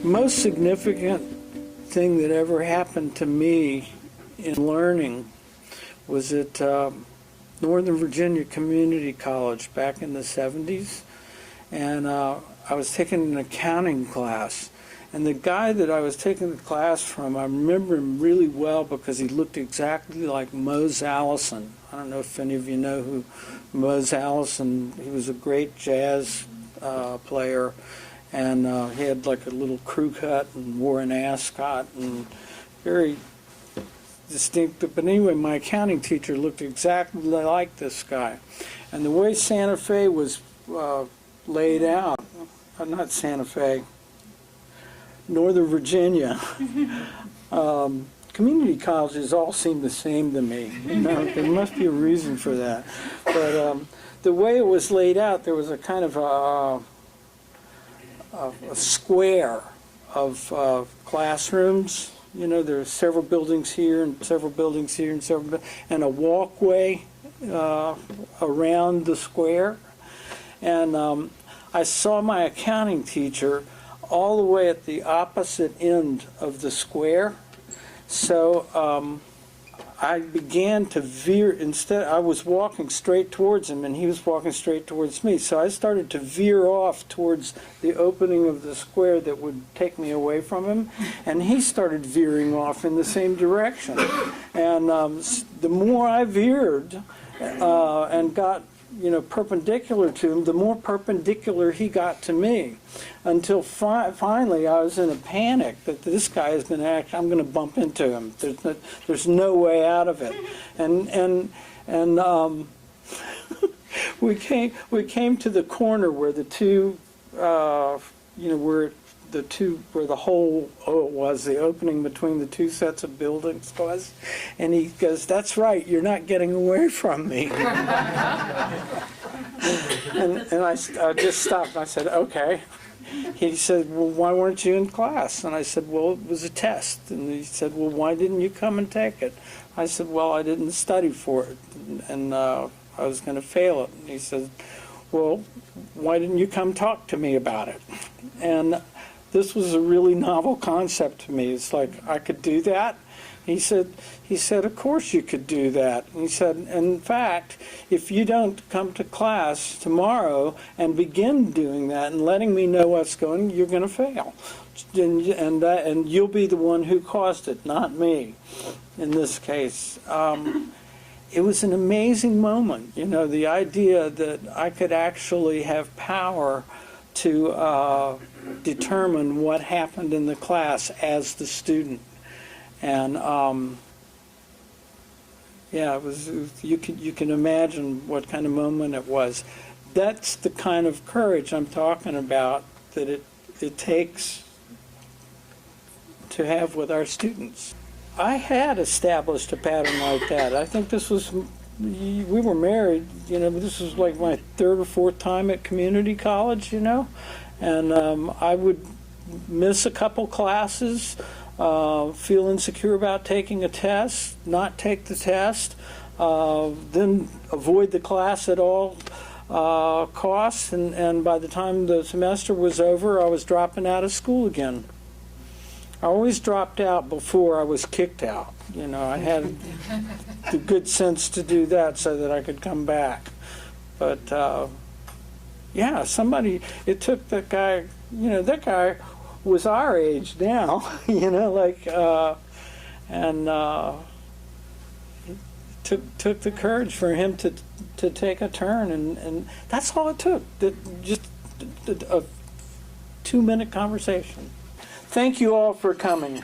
most significant thing that ever happened to me in learning was at Northern Virginia Community College back in the 70s. And I was taking an accounting class. And the guy that I was taking the class from, I remember him really well because he looked exactly like Mose Allison. I don't know if any of you know who Mose Allison, he was a great jazz player. And he had like a little crew cut and wore an ascot and very distinctive. But anyway, my accounting teacher looked exactly like this guy. And the way Santa Fe was laid out, not Santa Fe, Northern Virginia, community colleges all seem the same to me. You know, there must be a reason for that. But the way it was laid out, there was a kind of a square of classrooms. You know, there are several buildings here and several buildings here and a walkway around the square. And I saw my accounting teacher all the way at the opposite end of the square. So I began to veer. Instead, I was walking straight towards him, and he was walking straight towards me. So I started to veer off towards the opening of the square that would take me away from him, and he started veering off in the same direction. And the more I veered and got, you know, perpendicular to him, the more perpendicular he got to me, until finally I was in a panic that this guy is going to act. I'm going to bump into him. There's no way out of it. And we came to the corner where the two, you know, where the hole was, the opening between the two sets of buildings was, and he goes, "That's right, you're not getting away from me." and I just stopped and I said, "Okay." He said, "Well, why weren't you in class?" And I said, "Well, it was a test." And he said, "Well, why didn't you come and take it?" I said, "Well, I didn't study for it, and I was going to fail it." And he said, "Well, why didn't you come talk to me about it?" And this was a really novel concept to me. It's like, I could do that? He said, "Of course you could do that." And he said, "In fact, if you don't come to class tomorrow and begin doing that and letting me know what's going, you're going to fail. And you'll be the one who caused it, not me, in this case." It was an amazing moment, you know, the idea that I could actually have power to determine what happened in the class as the student. And yeah, it was you can imagine what kind of moment it was. That's the kind of courage I'm talking about that it takes to have with our students. I had established a pattern like that. I think this was, we were married, you know, this was like my third or fourth time at community college, you know, and I would miss a couple classes, feel insecure about taking a test, not take the test, then avoid the class at all costs, and by the time the semester was over, I was dropping out of school again. I always dropped out before I was kicked out. You know, I had the good sense to do that so that I could come back. But yeah, it took that guy, you know, that guy was our age now, you know, like, and it took the courage for him to take a turn, and that's all it took, just a 2-minute conversation. Thank you all for coming.